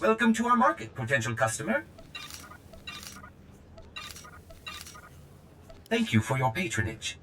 Welcome to our market, potential customer. Thank you for your patronage.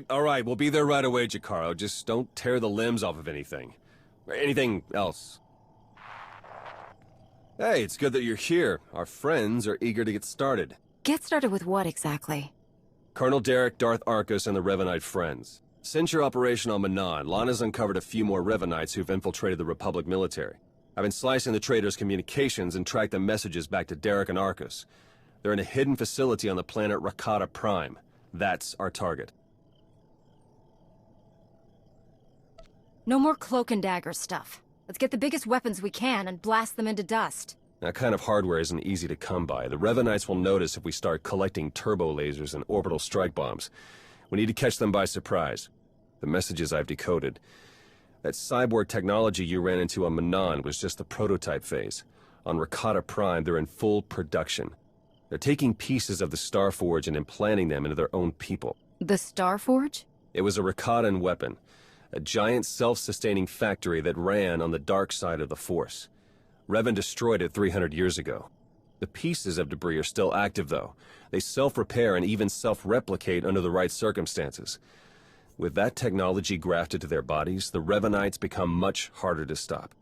All right, we'll be there right away, Jakaro. Just don't tear the limbs off of anything. Or anything else. Hey, it's good that you're here. Our friends are eager to get started. Get started with what exactly? Colonel Derek, Darth Arcus, and the Revanite Friends. Since your operation on Manaan, Lana's uncovered a few more Revanites who've infiltrated the Republic military. I've been slicing the traitors' communications and tracked the messages back to Derek and Arcus. They're in a hidden facility on the planet Rakata Prime. That's our target. No more cloak and dagger stuff. Let's get the biggest weapons we can and blast them into dust. That kind of hardware isn't easy to come by. The Revanites will notice if we start collecting turbo lasers and orbital strike bombs. We need to catch them by surprise. The messages I've decoded. That cyborg technology you ran into on Manaan was just the prototype phase. On Rakata Prime, they're in full production. They're taking pieces of the Starforge and implanting them into their own people. The Starforge? It was a Rakatan weapon. A giant self-sustaining factory that ran on the dark side of the Force. Revan destroyed it 300 years ago. The pieces of debris are still active, though. They self-repair and even self-replicate under the right circumstances. With that technology grafted to their bodies, the Revanites become much harder to stop.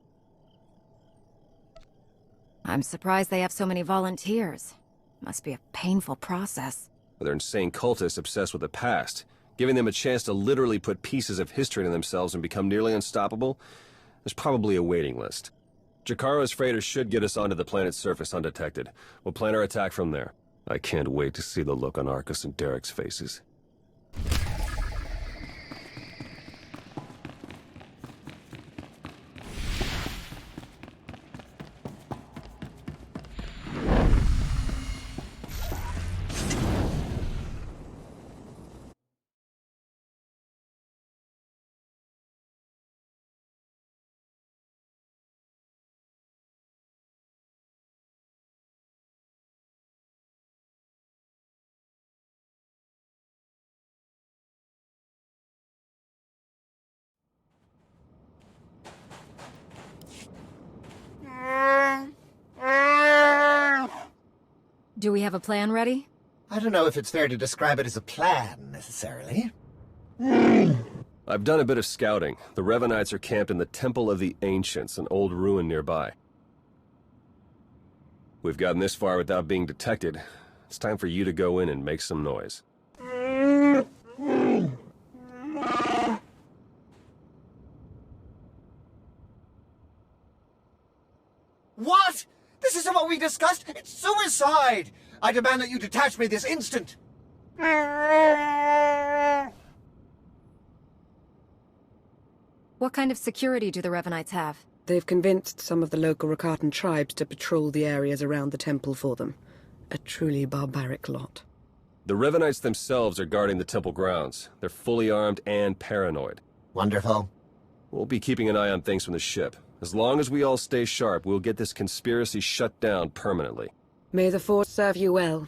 I'm surprised they have so many volunteers. Must be a painful process. They're insane cultists obsessed with the past. Giving them a chance to literally put pieces of history into themselves and become nearly unstoppable? There's probably a waiting list. Jakaro's freighters should get us onto the planet's surface undetected. We'll plan our attack from there. I can't wait to see the look on Arcus and Derek's faces. Do we have a plan ready? I don't know if it's fair to describe it as a plan, necessarily. I've done a bit of scouting. The Revanites are camped in the Temple of the Ancients, an old ruin nearby. We've gotten this far without being detected. It's time for you to go in and make some noise. What? This isn't what we discussed! It's suicide! I demand that you detach me this instant! What kind of security do the Revenites have? They've convinced some of the local Rakatan tribes to patrol the areas around the temple for them. A truly barbaric lot. The Revenites themselves are guarding the temple grounds. They're fully armed and paranoid. Wonderful. We'll be keeping an eye on things from the ship. As long as we all stay sharp, we'll get this conspiracy shut down permanently. May the Force serve you well.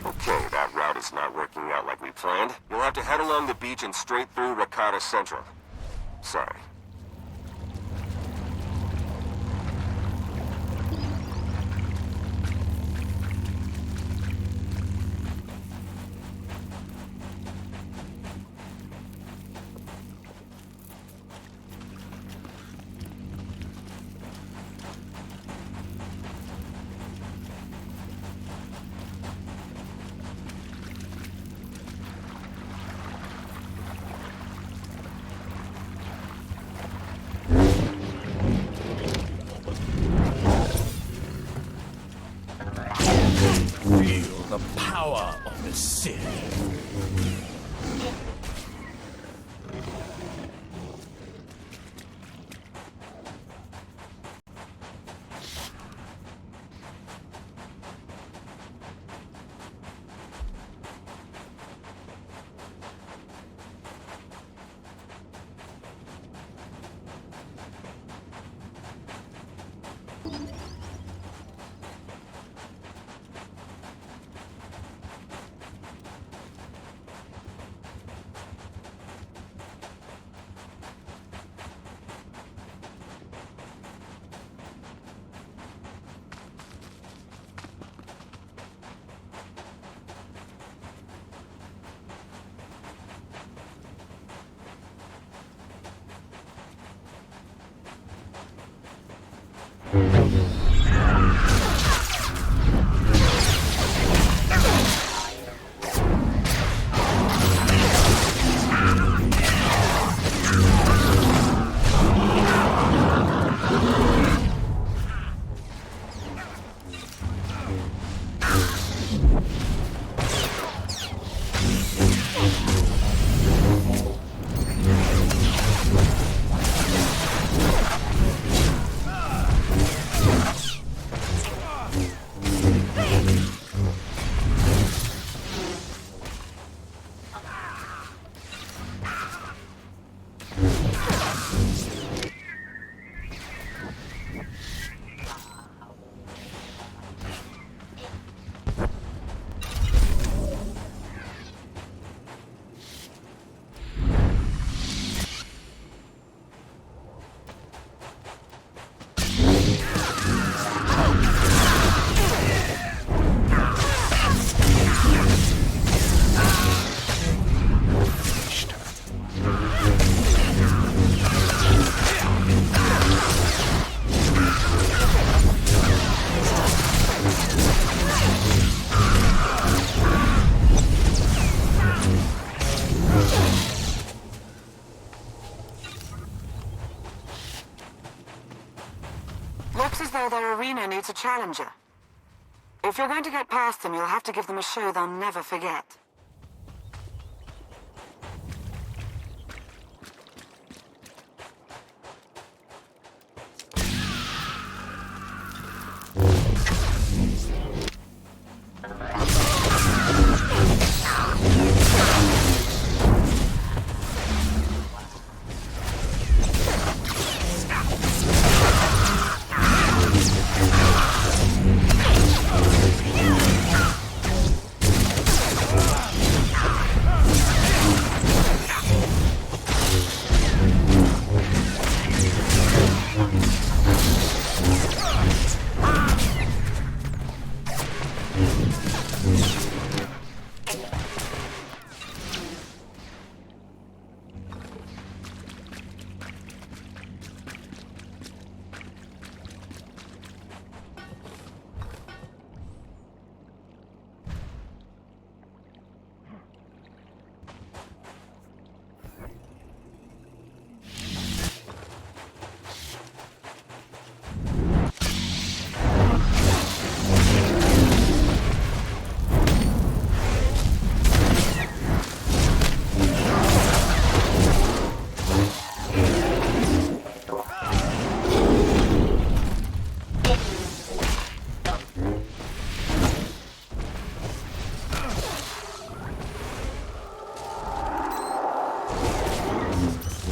Okay, that route is not working out like we planned. You'll have to head along the beach and straight through Rakata Central. Sorry. Feel the power of the Sith. Looks as though their arena needs a challenger. If you're going to get past them, you'll have to give them a show they'll never forget.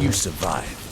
You survive.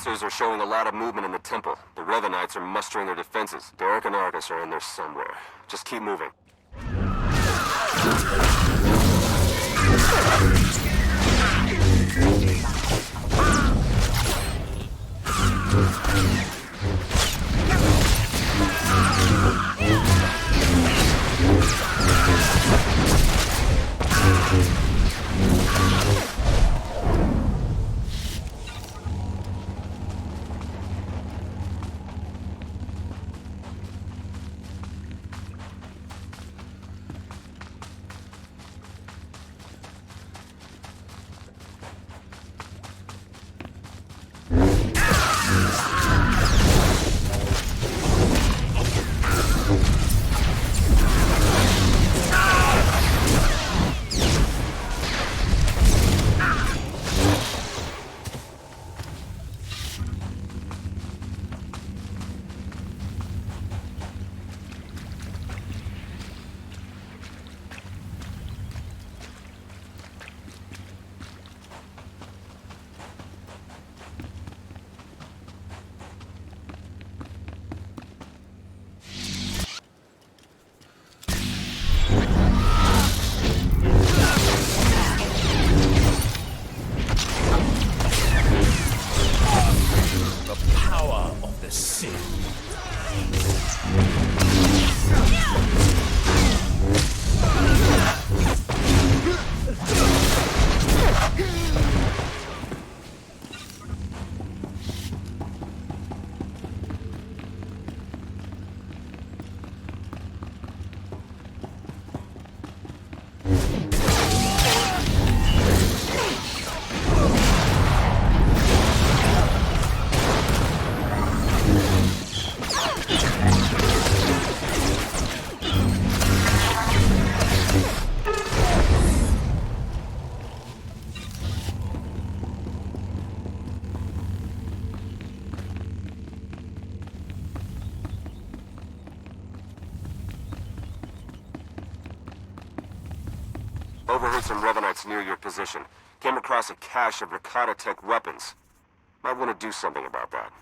sensors are showing a lot of movement in the temple. The Revanites are mustering their defenses. Derek and Argus are in there somewhere. Just keep moving. Overheard some Revanites near your position. Came across a cache of Rakata tech weapons. Might want to do something about that.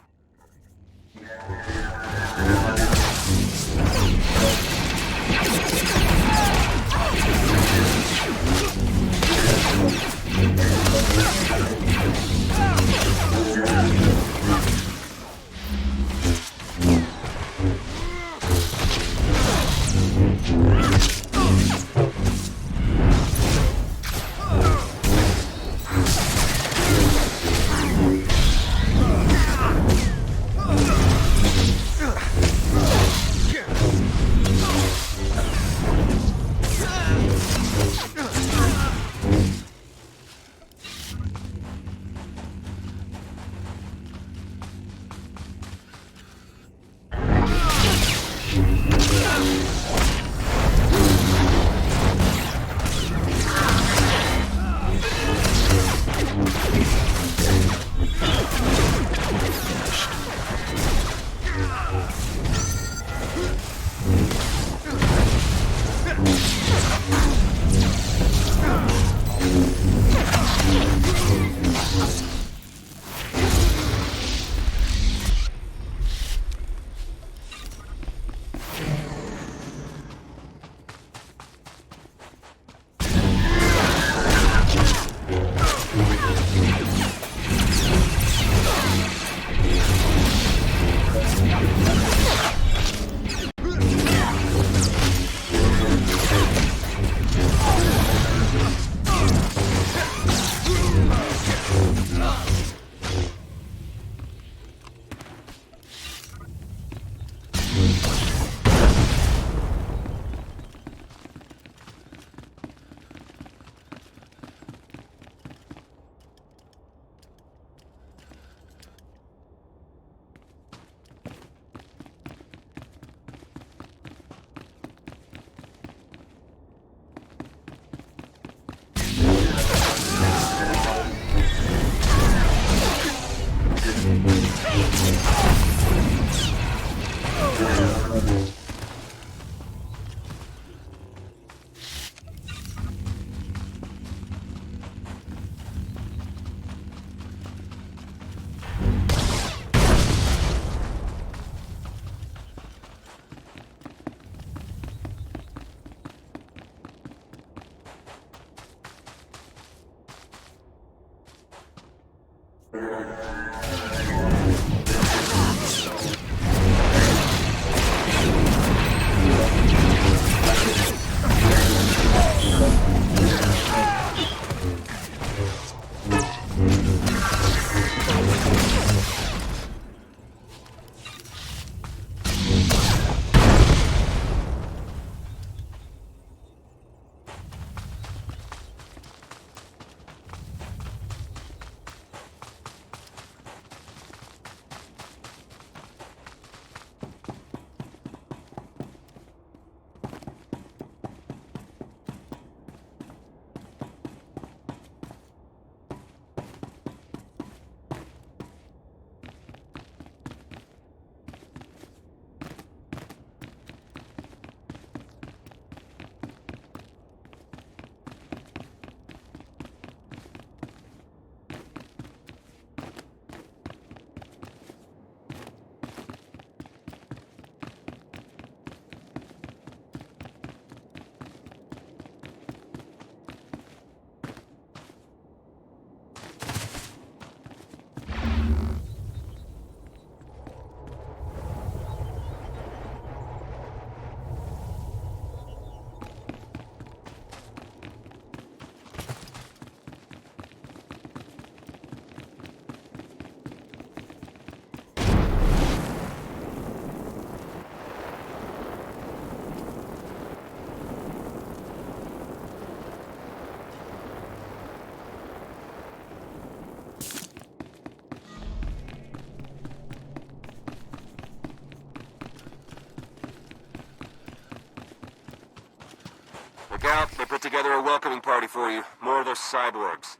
Look out, they put together a welcoming party for you. More of those cyborgs.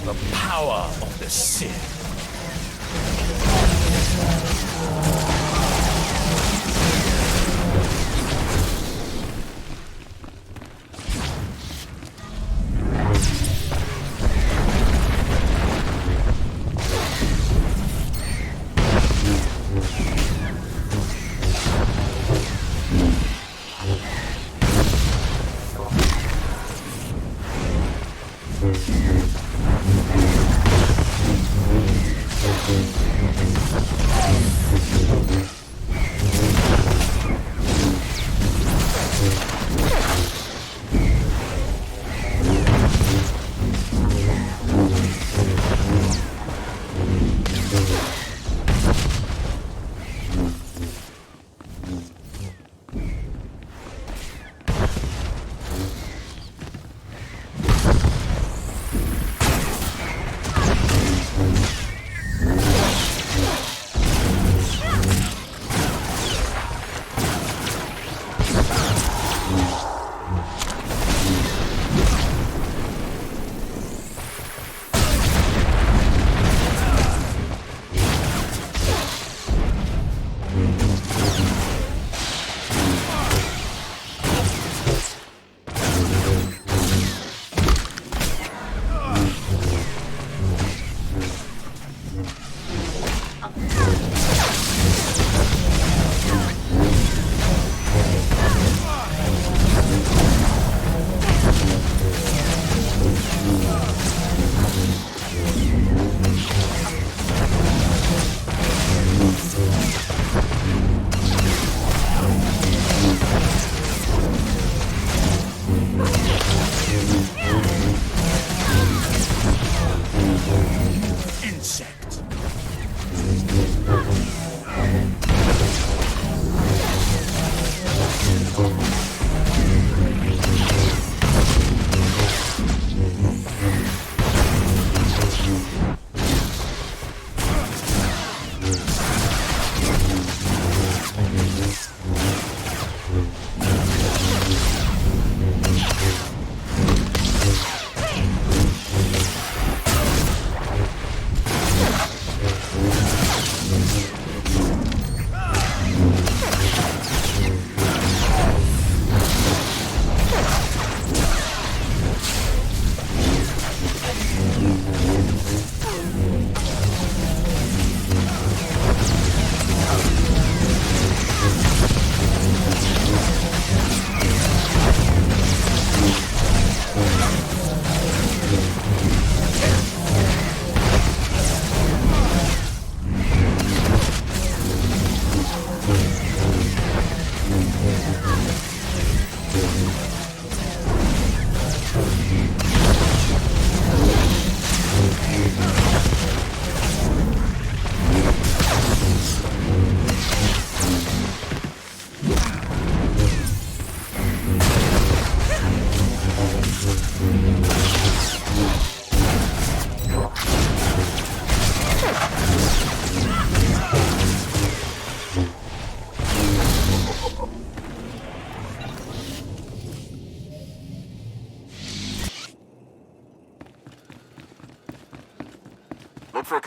The power of the Sith.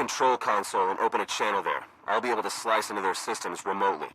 control console and open a channel there. I'll be able to slice into their systems remotely.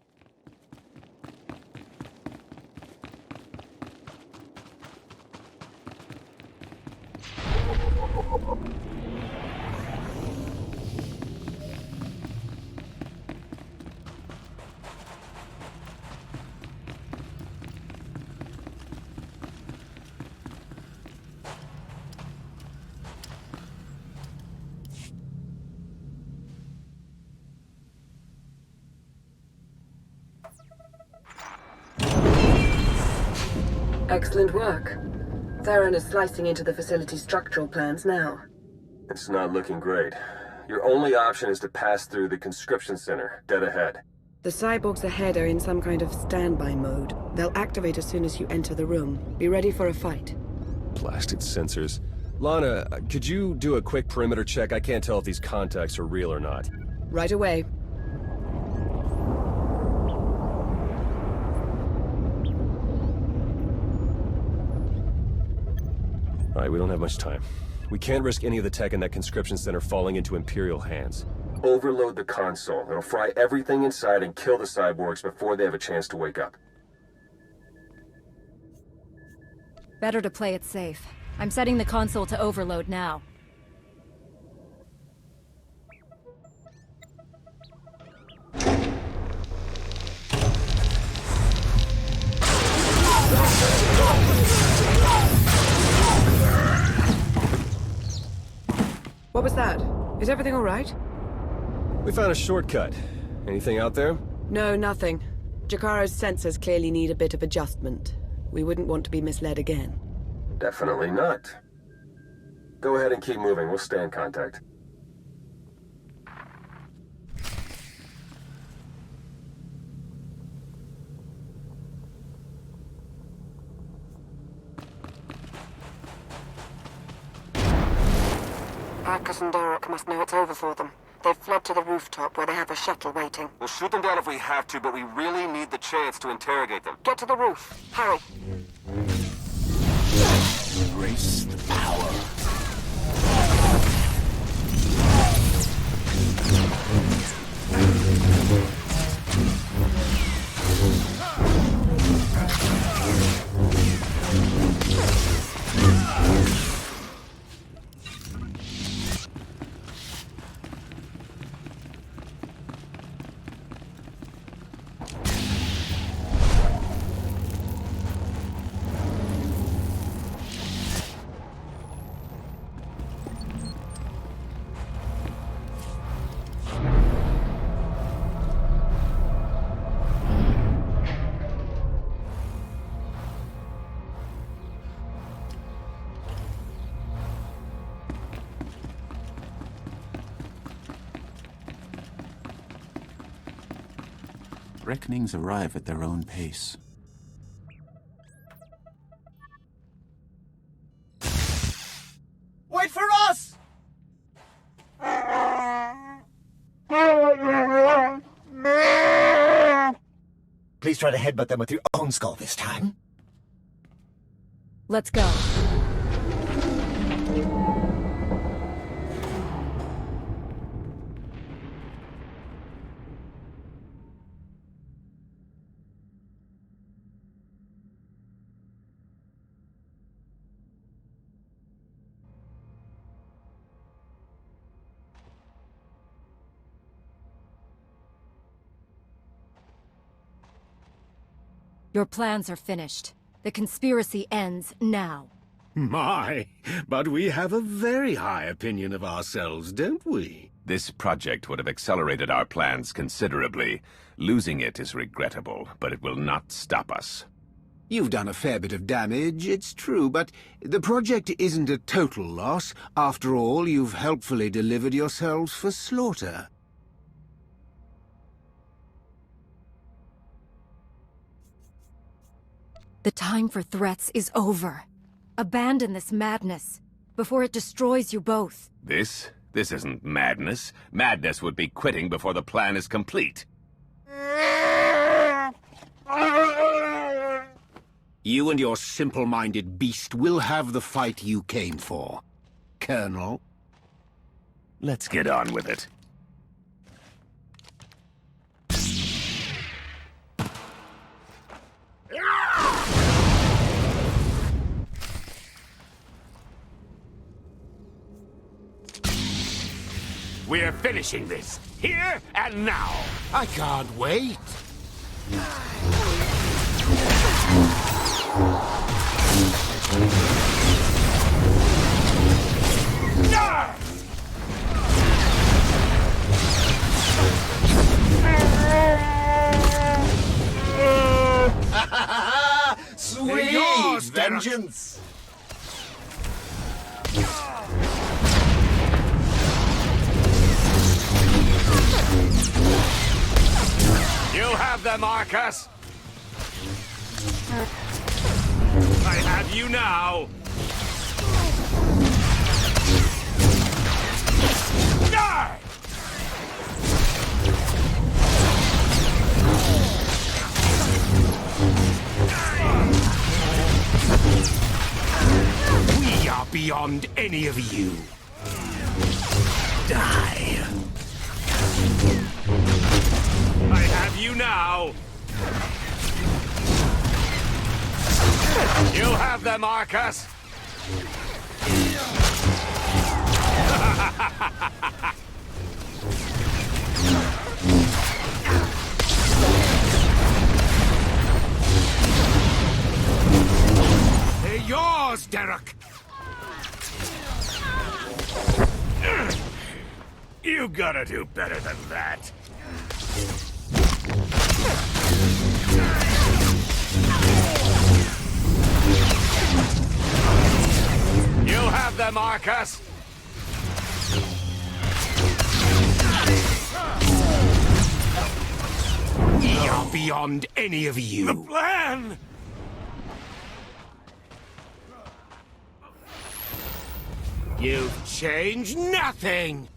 Excellent work. Theron is slicing into the facility's structural plans now. It's not looking great. Your only option is to pass through the conscription center, dead ahead. The cyborgs ahead are in some kind of standby mode. They'll activate as soon as you enter the room. Be ready for a fight. Blasted sensors. Lana, could you do a quick perimeter check? I can't tell if these contacts are real or not. Right away. Alright, we don't have much time. We can't risk any of the tech in that conscription center falling into Imperial hands. Overload the console. It'll fry everything inside and kill the cyborgs before they have a chance to wake up. Better to play it safe. I'm setting the console to overload now. What was that? Is everything all right? We found a shortcut. Anything out there? No, nothing. Jakaro's sensors clearly need a bit of adjustment. We wouldn't want to be misled again. Definitely not. Go ahead and keep moving. We'll stay in contact. Arcus and Derek must know it's over for them. They've fled to the rooftop where they have a shuttle waiting. We'll shoot them down if we have to, but we really need the chance to interrogate them. Get to the roof. Hurry. Embrace the power. Reckonings arrive at their own pace. Wait for us! Please try to headbutt them with your own skull this time. Let's go. Your plans are finished. The conspiracy ends now. My, but we have a very high opinion of ourselves, don't we? This project would have accelerated our plans considerably. Losing it is regrettable, but it will not stop us. You've done a fair bit of damage, it's true, but the project isn't a total loss. After all, you've helpfully delivered yourselves for slaughter. The time for threats is over. Abandon this madness before it destroys you both. This isn't madness. Madness would be quitting before the plan is complete. You and your simple-minded beast will have the fight you came for, Colonel. Let's get on with it. We're finishing this, here and now. I can't wait. Sweet yours, Derek. vengeance! You have them, Arcus! I have you now! Die! We are beyond any of you. Die! I have you now! You have them, Arcus! They're yours, Derek! You gotta do better than that. You have them, Arcus! We are beyond any of you. The plan! You've changed nothing!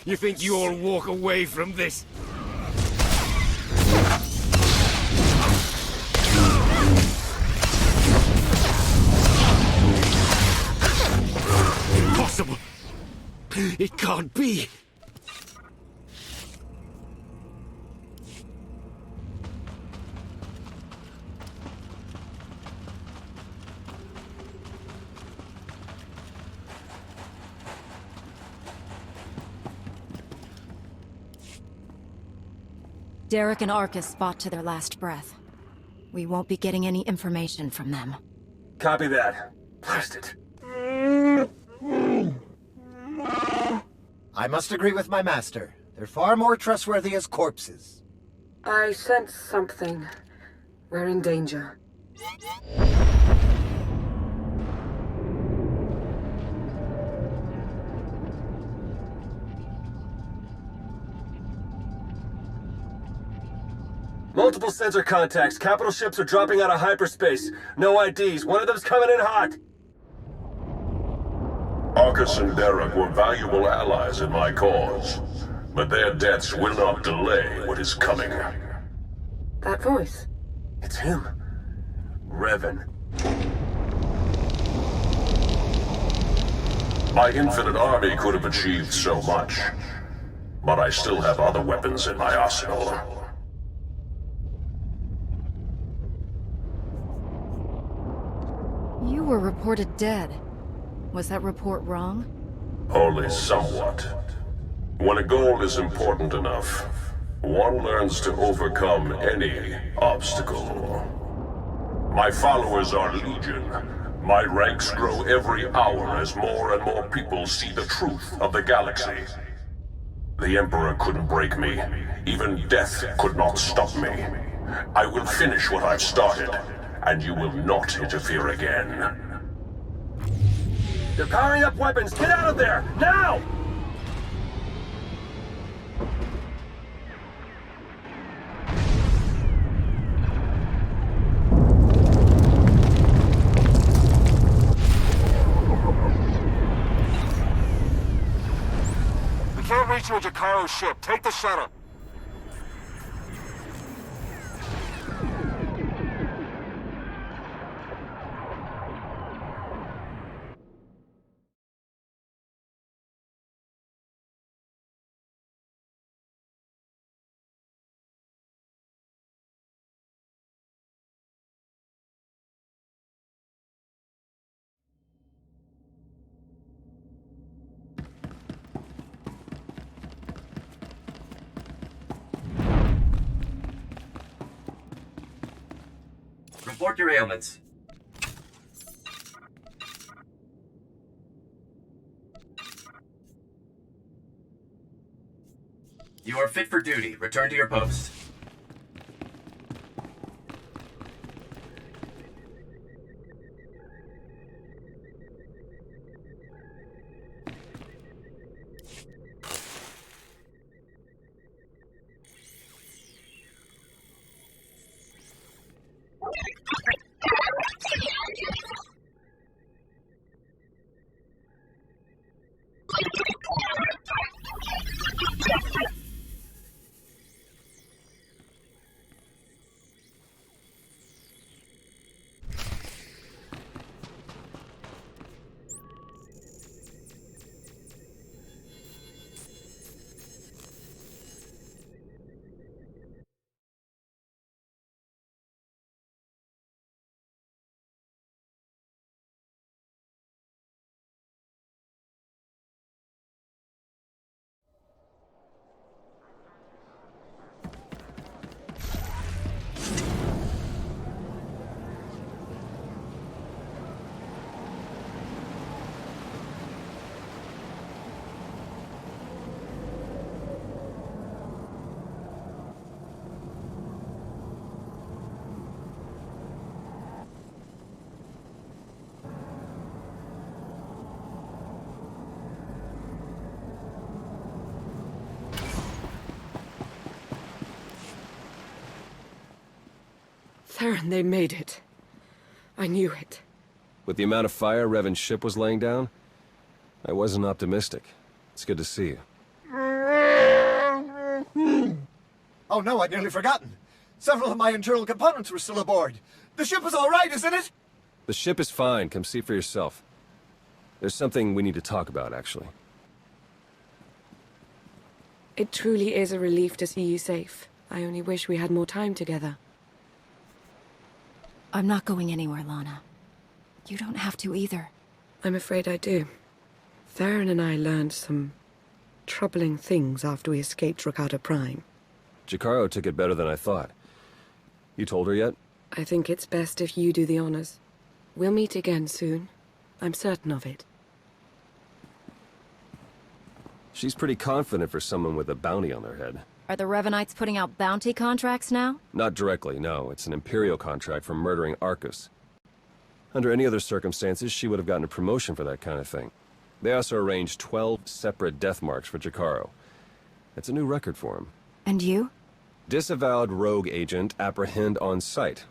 You think you'll walk away from this? Impossible! It can't be! Derek and Arcus fought to their last breath. We won't be getting any information from them. Copy that. Blast it. I must agree with my master. They're far more trustworthy as corpses. I sense something. We're in danger. Multiple sensor contacts. Capital ships are dropping out of hyperspace. No IDs. One of them's coming in hot. Arcus and Derek were valuable allies in my cause, but their deaths will not delay what is coming. That voice. It's him. Revan. My infinite army could have achieved so much, but I still have other weapons in my arsenal. You were reported dead. Was that report wrong? Only somewhat. When a goal is important enough, one learns to overcome any obstacle. My followers are legion. My ranks grow every hour as more and more people see the truth of the galaxy. The Emperor couldn't break me. Even death could not stop me. I will finish what I've started, and you will not interfere again. They're powering up weapons! Get out of there! Now! We can't reach you with Jakaro's ship. Take the shuttle. Report your ailments. You are fit for duty. Return to your post. Theron, they made it. I knew it. With the amount of fire Revan's ship was laying down, I wasn't optimistic. It's good to see you. Oh no, I'd nearly forgotten. Several of my internal components were still aboard. The ship is all right, isn't it? The ship is fine. Come see for yourself. There's something we need to talk about, actually. It truly is a relief to see you safe. I only wish we had more time together. I'm not going anywhere, Lana. You don't have to either. I'm afraid I do. Theron and I learned some troubling things after we escaped Rakata Prime. Jakaro took it better than I thought. You told her yet? I think it's best if you do the honors. We'll meet again soon. I'm certain of it. She's pretty confident for someone with a bounty on their head. Are the Revanites putting out bounty contracts now? Not directly, no. It's an Imperial contract for murdering Arcus. Under any other circumstances, she would have gotten a promotion for that kind of thing. They also arranged 12 separate death marks for Jakaro. It's a new record for him. And you? Disavowed rogue agent, apprehend on sight.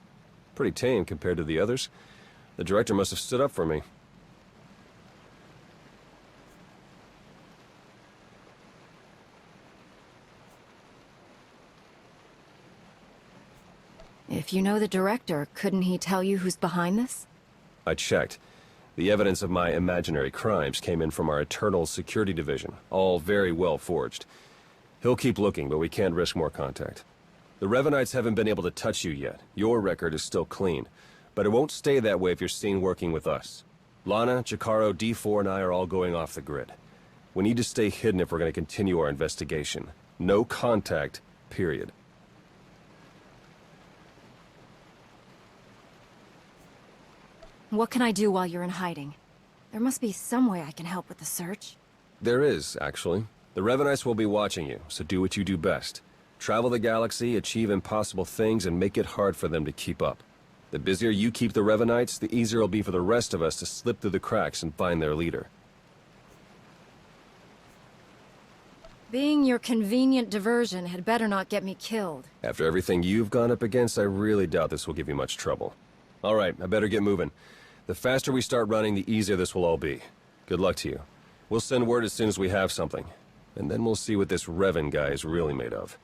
Pretty tame compared to the others. The director must have stood up for me. If you know the director, couldn't he tell you who's behind this? I checked. The evidence of my imaginary crimes came in from our Eternal Security Division, all very well forged. He'll keep looking, but we can't risk more contact. The Revanites haven't been able to touch you yet. Your record is still clean. But it won't stay that way if you're seen working with us. Lana, Chikaro, D4, and I are all going off the grid. We need to stay hidden if we're going to continue our investigation. No contact, period. What can I do while you're in hiding? There must be some way I can help with the search. There is, actually. The Revenites will be watching you, so do what you do best. Travel the galaxy, achieve impossible things, and make it hard for them to keep up. The busier you keep the Revenites, the easier it'll be for the rest of us to slip through the cracks and find their leader. Being your convenient diversion had better not get me killed. After everything you've gone up against, I really doubt this will give you much trouble. All right, I better get moving. The faster we start running, the easier this will all be. Good luck to you. We'll send word as soon as we have something. And then we'll see what this Revan guy is really made of.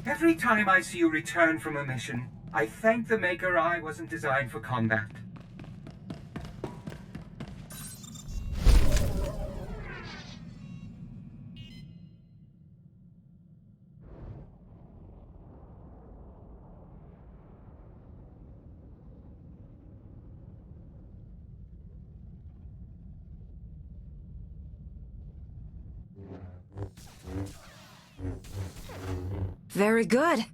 Every time I see you return from a mission, I thank the Maker I wasn't designed for combat. Very good.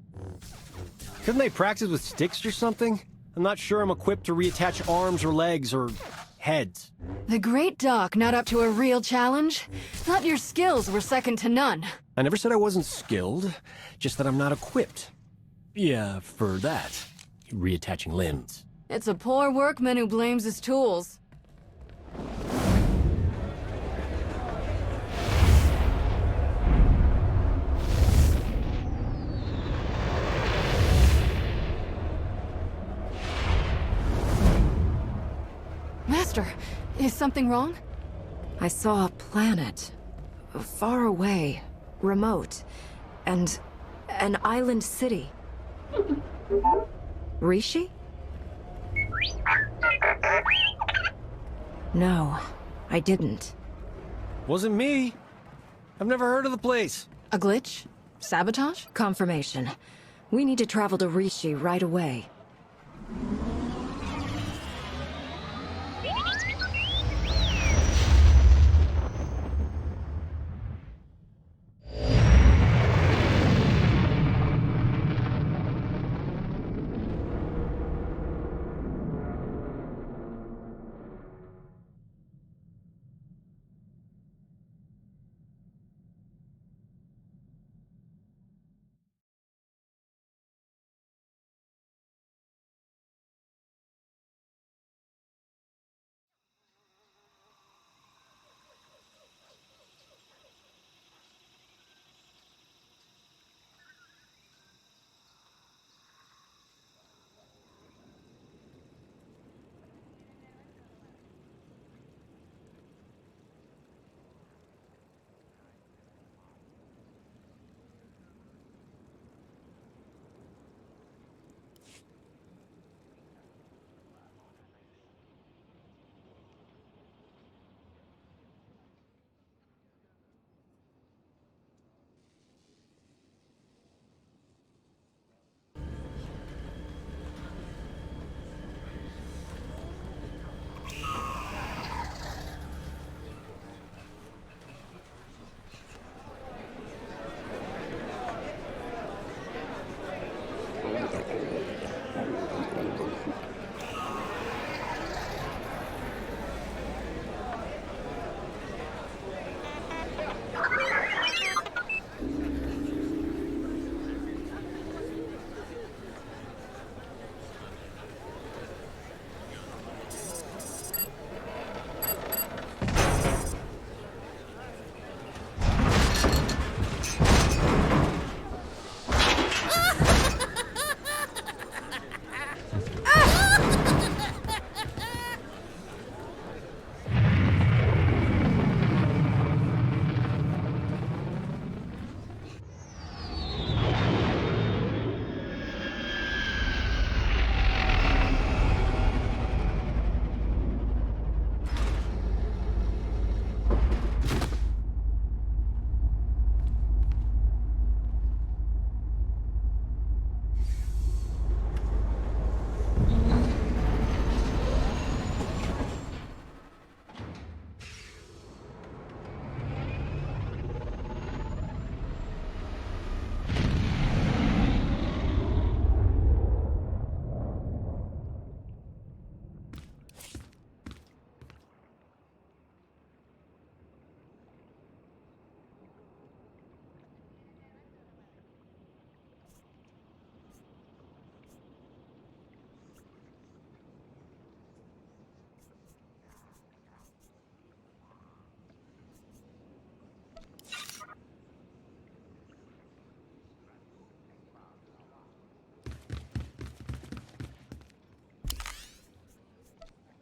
Couldn't they practice with sticks or something? I'm not sure I'm equipped to reattach arms or legs or heads. The Great Doc not up to a real challenge? Thought your skills were second to none. I never said I wasn't skilled, just that I'm not equipped. Yeah, for that. Reattaching limbs. It's a poor workman who blames his tools. Master, is something wrong? I saw a planet. Far away. Remote. And an island city. Rishi? No, I didn't. Wasn't me. I've never heard of the place. A glitch? Sabotage? Confirmation. We need to travel to Rishi right away.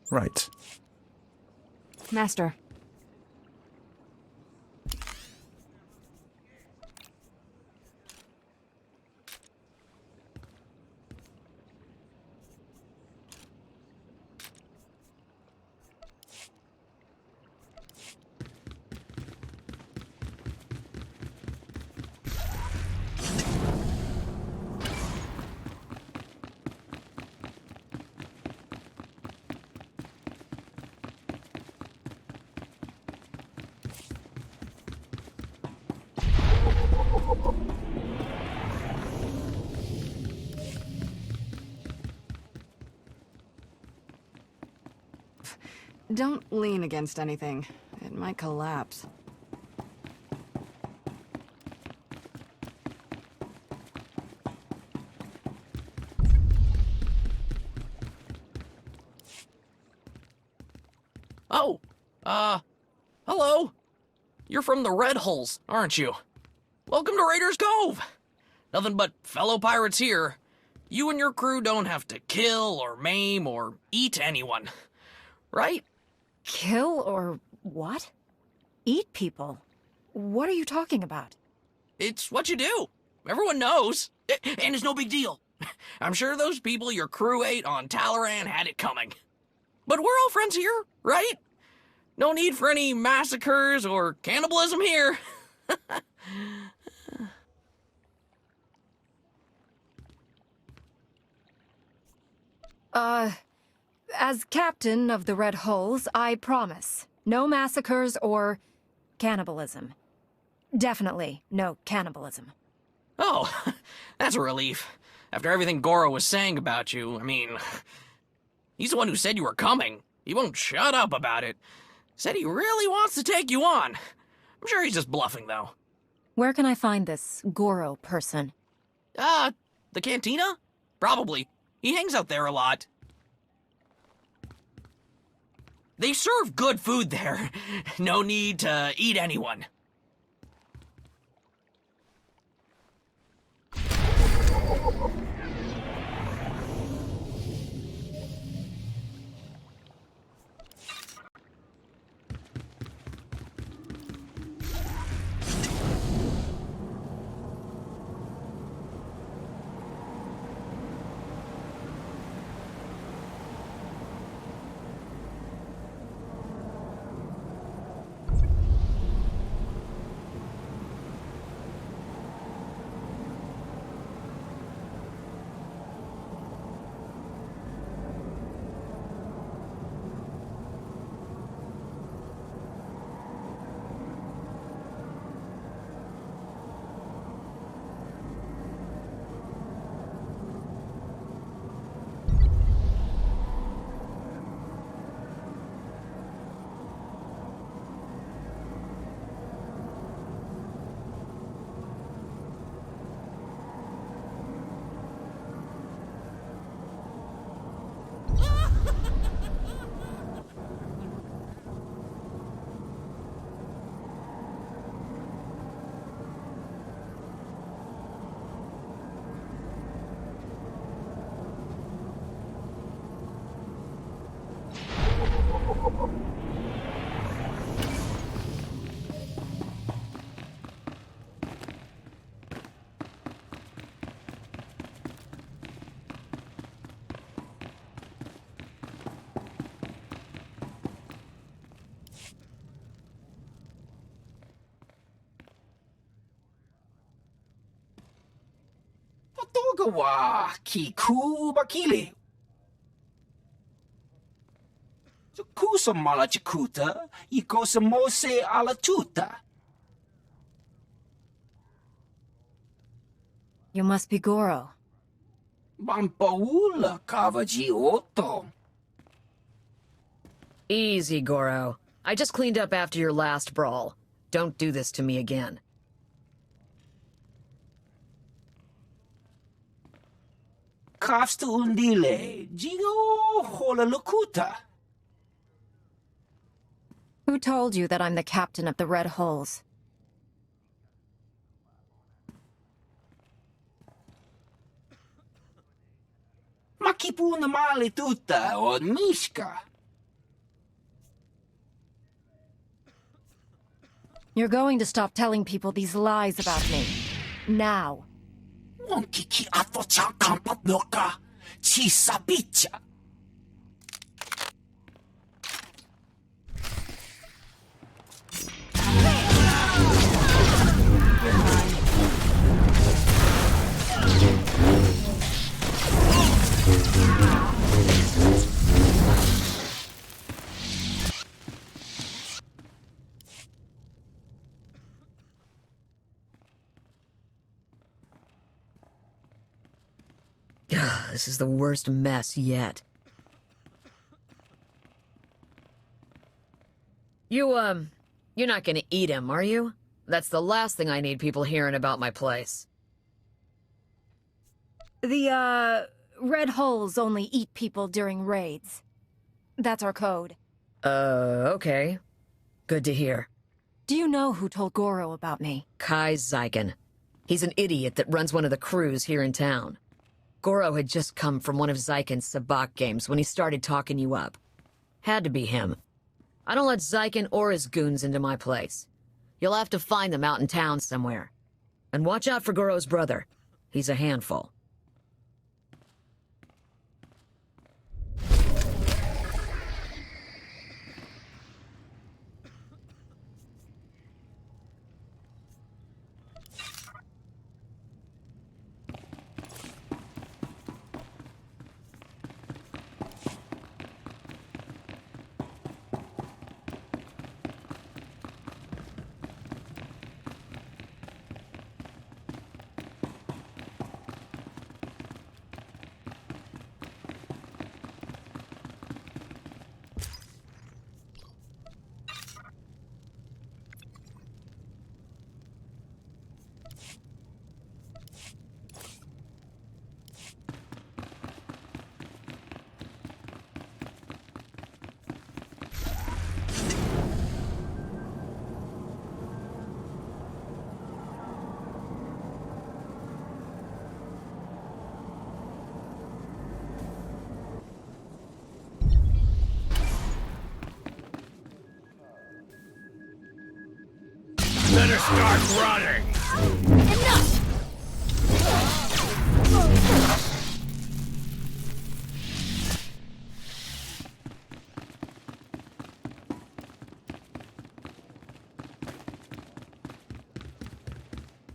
Right. Master. Don't lean against anything. It might collapse. Oh, hello. You're from the Red Hulls, aren't you? Welcome to Raiders Cove. Nothing but fellow pirates here. You and your crew don't have to kill or maim or eat anyone, right? Kill or what? Eat people? What are you talking about? It's what you do. Everyone knows. And it's no big deal. I'm sure those people your crew ate on Talaran had it coming. But we're all friends here, right? No need for any massacres or cannibalism here. As captain of the Red Hulls, I promise. No massacres or cannibalism. Definitely no cannibalism. Oh, that's a relief. After everything Goro was saying about you, I mean, he's the one who said you were coming. He won't shut up about it. Said he really wants to take you on. I'm sure he's just bluffing, though. Where can I find this Goro person? The cantina? Probably. He hangs out there a lot. They serve good food there. No need to eat anyone. Togawa Kiku Bakili. Kusa Malachikuta, Ikosa Mose Alatuta. You must be Goro. Bampaula Kavaji Otto. Easy, Goro. I just cleaned up after your last brawl. Don't do this to me again. Kafsta Undile, Jigo Holalukuta. Who told you that I'm the captain of the Red Hulls? Makipuna Mali Tuta or Mishka. You're going to stop telling people these lies about me. Now. Wonkiki atocha kampat noka. Chisabicha. This is the worst mess yet. You're not gonna eat him, are you? That's the last thing I need people hearing about my place. The, Red Holes only eat people during raids. That's our code. Okay. Good to hear. Do you know who told Goro about me? Kai Zykan. He's an idiot that runs one of the crews here in town. Goro had just come from one of Zykan's sabak games when he started talking you up. Had to be him. I don't let Zykan or his goons into my place. You'll have to find them out in town somewhere. And watch out for Goro's brother. He's a handful. Better start running! Enough!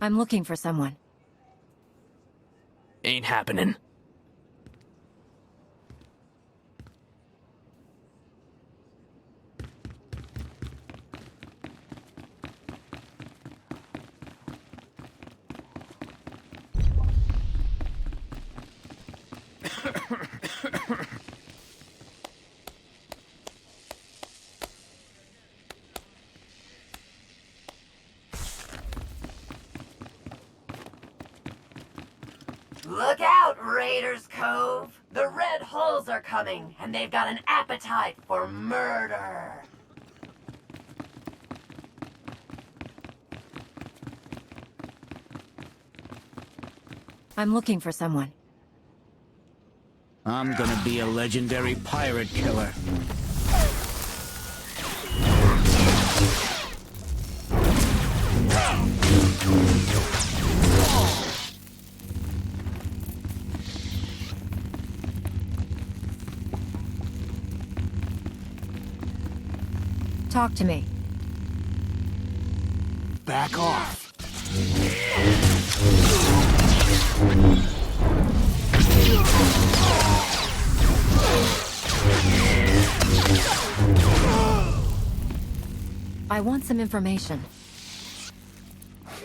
I'm looking for someone. Ain't happening. Look out, Raiders Cove! The Red Hulls are coming, and they've got an appetite for murder! I'm looking for someone. I'm gonna be a legendary pirate killer. Talk to me. Back off. I want some information.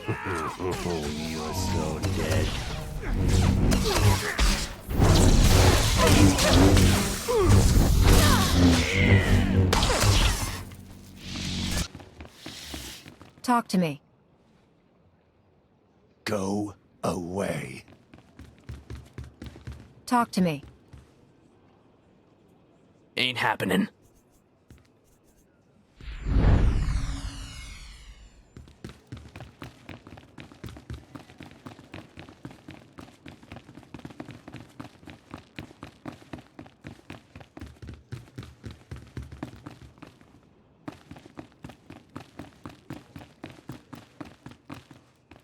You're so dead. Talk to me. Go away. Talk to me. Ain't happening.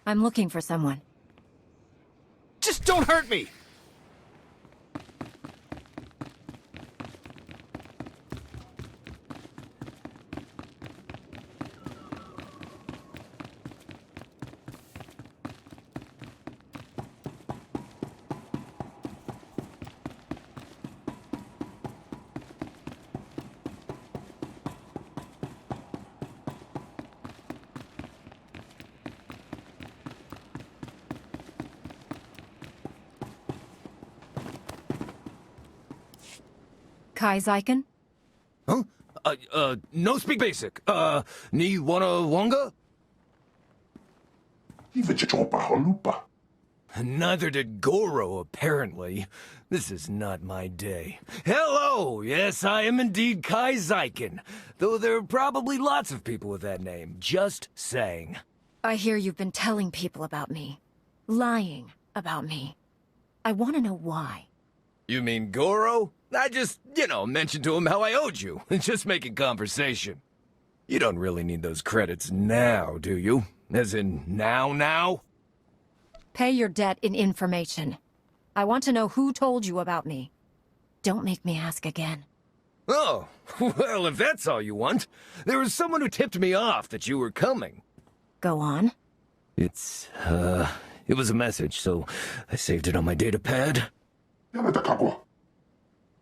I'm looking for someone. Just don't hurt me! Kai Zyken? Huh? No speak basic. Ni wanna wonga? Neither did Goro, apparently. This is not my day. Hello! Yes, I am indeed Kai Zyken. Though there are probably lots of people with that name. Just saying. I hear you've been telling people about me. Lying about me. I want to know why. You mean Goro? I just, mentioned to him how I owed you. Just making conversation. You don't really need those credits now, do you? As in, now? Pay your debt in information. I want to know who told you about me. Don't make me ask again. Oh, well, if that's all you want. There was someone who tipped me off that you were coming. Go on. It was a message, so I saved it on my datapad.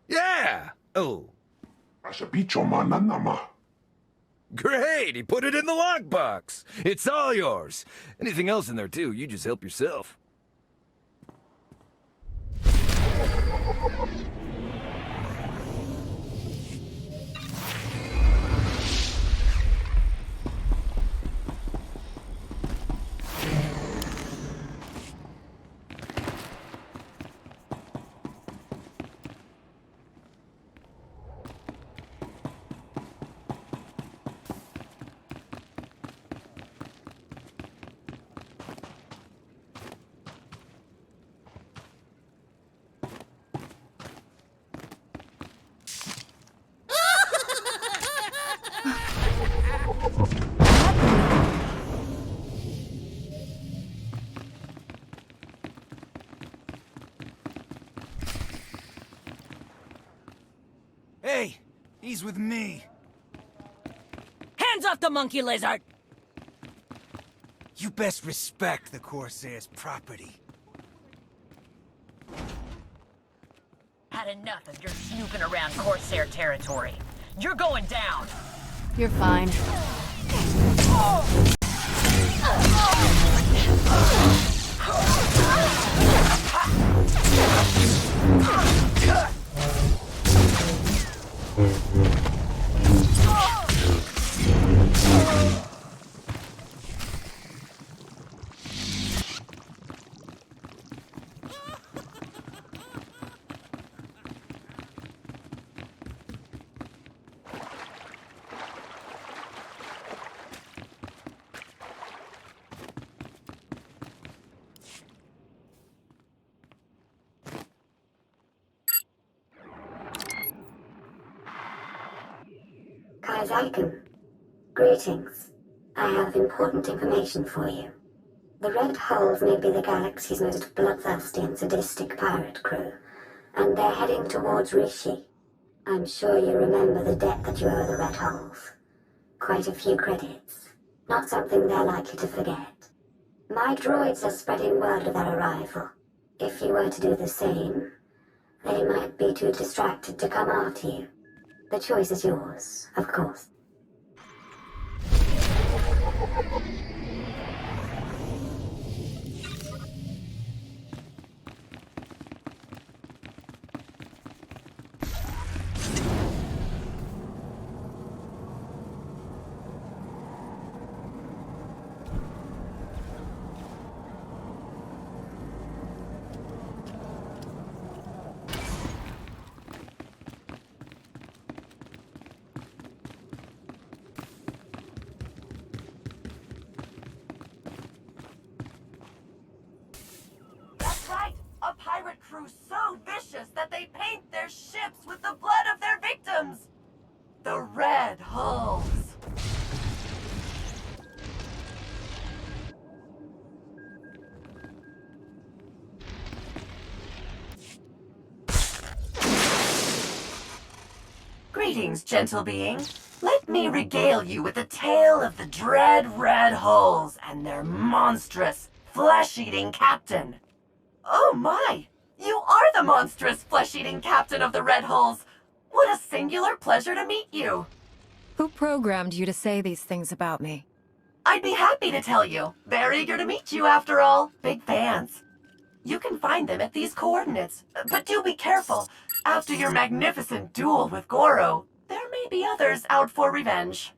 Yeah! Oh. Great! He put it in the lockbox! It's all yours! Anything else in there, too, you just help yourself. Hey, he's with me. Hands off the monkey lizard! You best respect the Corsair's property. Had enough of your snooping around Corsair territory. You're going down. You're fine. Kai Zyken. Greetings. I have important information for you. The Red Hulls may be the galaxy's most bloodthirsty and sadistic pirate crew, and they're heading towards Rishi. I'm sure you remember the debt that you owe the Red Hulls. Quite a few credits. Not something they're likely to forget. My droids are spreading word of their arrival. If you were to do the same, they might be too distracted to come after you. The choice is yours, of course. Greetings, gentle being. Let me regale you with a tale of the dread Red Hulls and their monstrous, flesh-eating captain. Oh my! You are the monstrous, flesh-eating captain of the Red Hulls! What a singular pleasure to meet you! Who programmed you to say these things about me? I'd be happy to tell you. They're eager to meet you, after all. Big fans. You can find them at these coordinates. But do be careful. After your magnificent duel with Goro, there may be others out for revenge.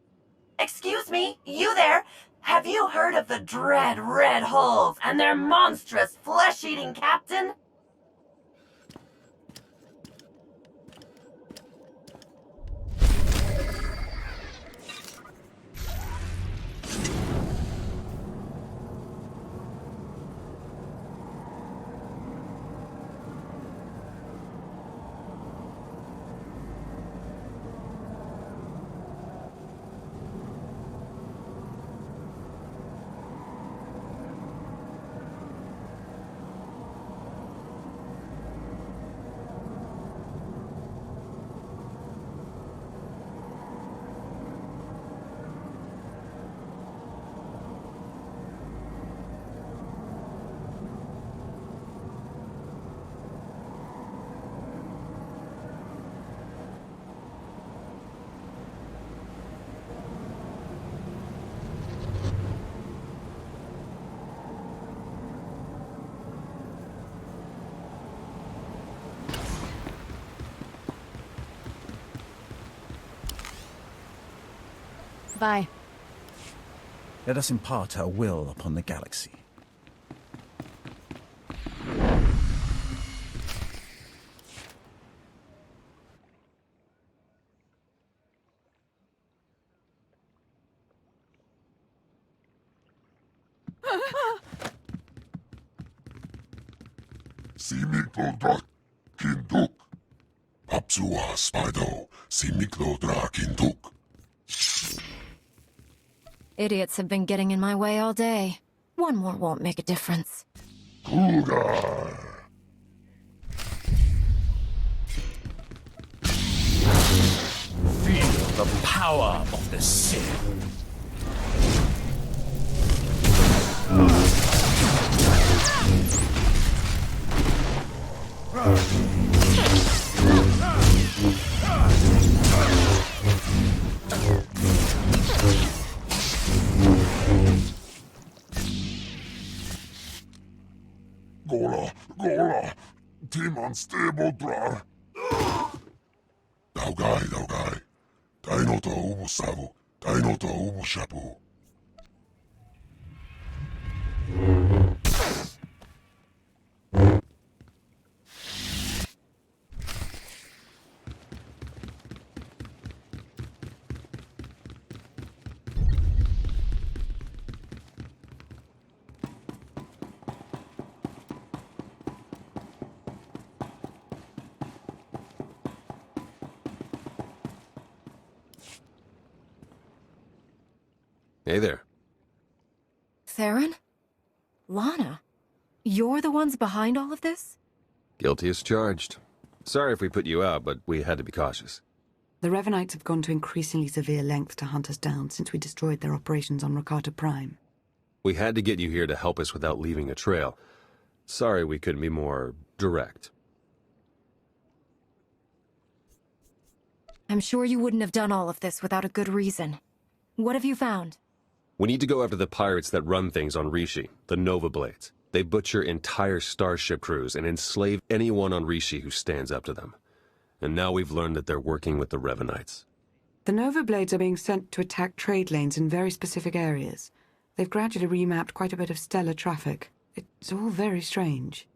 Excuse me, you there? Have you heard of the dread Red Hulls and their monstrous, flesh-eating captain? Bye. Let us impart our will upon the galaxy. Simiklodra Kinduk. Papsua Spido. Simiklodra Kinduk. Idiots have been getting in my way all day. One more won't make a difference. Cougar. Feel the power of the Sith. Gola. Timan Stebodrar. Daugai. Dainota Ubusavu. Dainota Ubushapu. Hey there. Theron? Lana? You're the ones behind all of this? Guilty as charged. Sorry if we put you out, but we had to be cautious. The Revenites have gone to increasingly severe lengths to hunt us down since we destroyed their operations on Rakata Prime. We had to get you here to help us without leaving a trail. Sorry we couldn't be more direct. I'm sure you wouldn't have done all of this without a good reason. What have you found? We need to go after the pirates that run things on Rishi, the Nova Blades. They butcher entire starship crews and enslave anyone on Rishi who stands up to them. And now we've learned that they're working with the Revenites. The Nova Blades are being sent to attack trade lanes in very specific areas. They've gradually remapped quite a bit of stellar traffic. It's all very strange.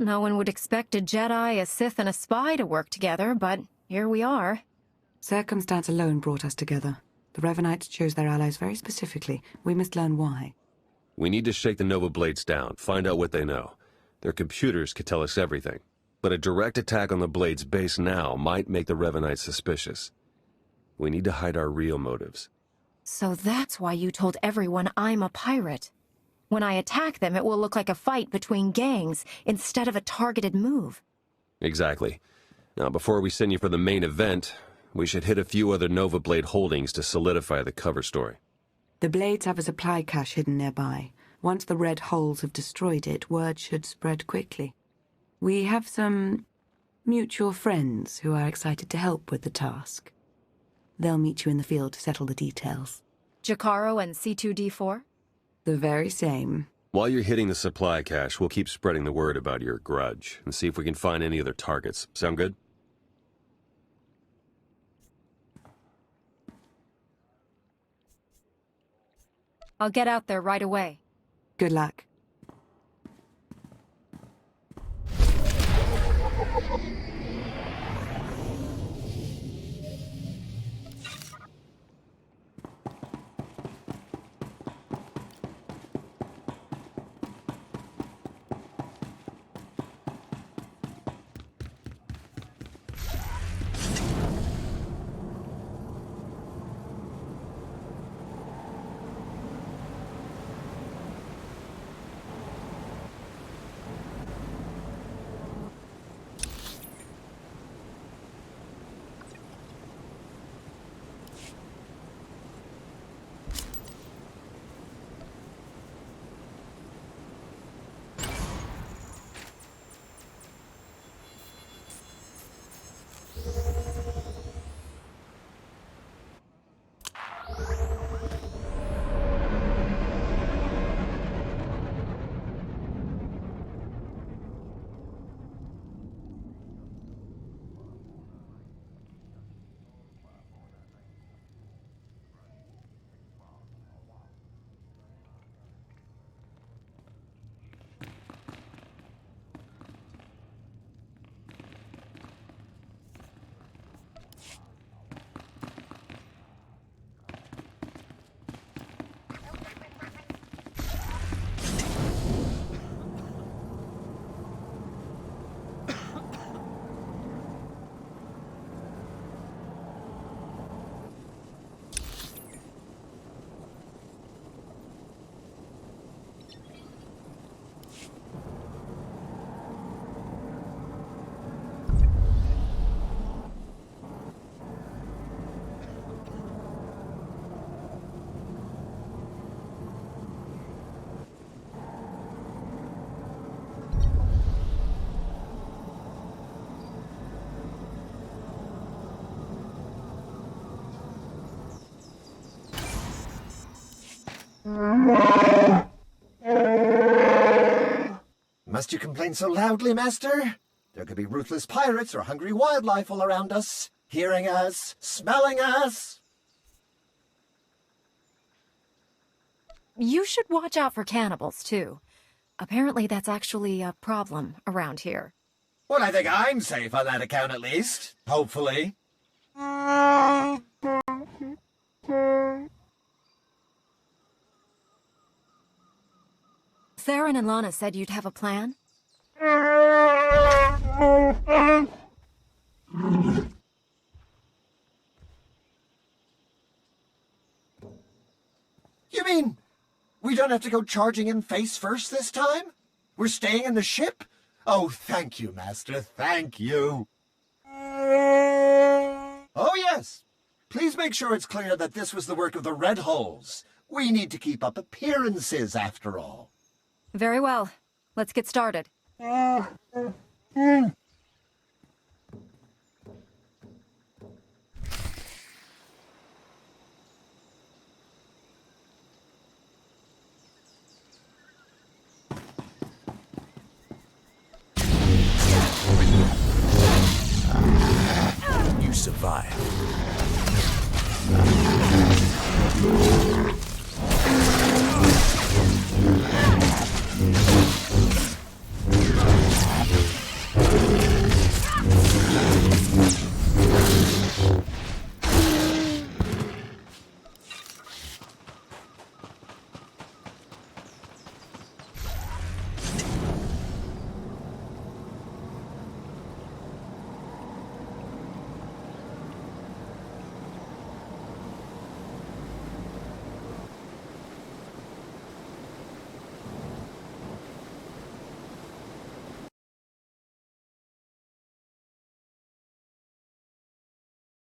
No one would expect a Jedi, a Sith, and a spy to work together, but here we are. Circumstance alone brought us together. The Revenites chose their allies very specifically. We must learn why. We need to shake the Nova Blades down, find out what they know. Their computers could tell us everything. But a direct attack on the Blades base now might make the Revenites suspicious. We need to hide our real motives. So that's why you told everyone I'm a pirate. When I attack them, it will look like a fight between gangs instead of a targeted move. Exactly. Now, before we send you for the main event, we should hit a few other Nova Blade holdings to solidify the cover story. The Blades have a supply cache hidden nearby. Once the Red Holes have destroyed it, word should spread quickly. We have some mutual friends who are excited to help with the task. They'll meet you in the field to settle the details. Jakaro and C2D4? The very same. While you're hitting the supply cache, we'll keep spreading the word about your grudge and see if we can find any other targets. Sound good? I'll get out there right away. Good luck. Must you complain so loudly, Master? There could be ruthless pirates or hungry wildlife all around us, hearing us, smelling us. You should watch out for cannibals, too. Apparently that's actually a problem around here. Well, I think I'm safe on that account at least. Hopefully. Theron and Lana said you'd have a plan? You mean we don't have to go charging in face first this time? We're staying in the ship? Oh, thank you, Master, thank you. Oh, yes. Please make sure it's clear that this was the work of the Red Holes. We need to keep up appearances, after all. Very well. Let's get started. You survived.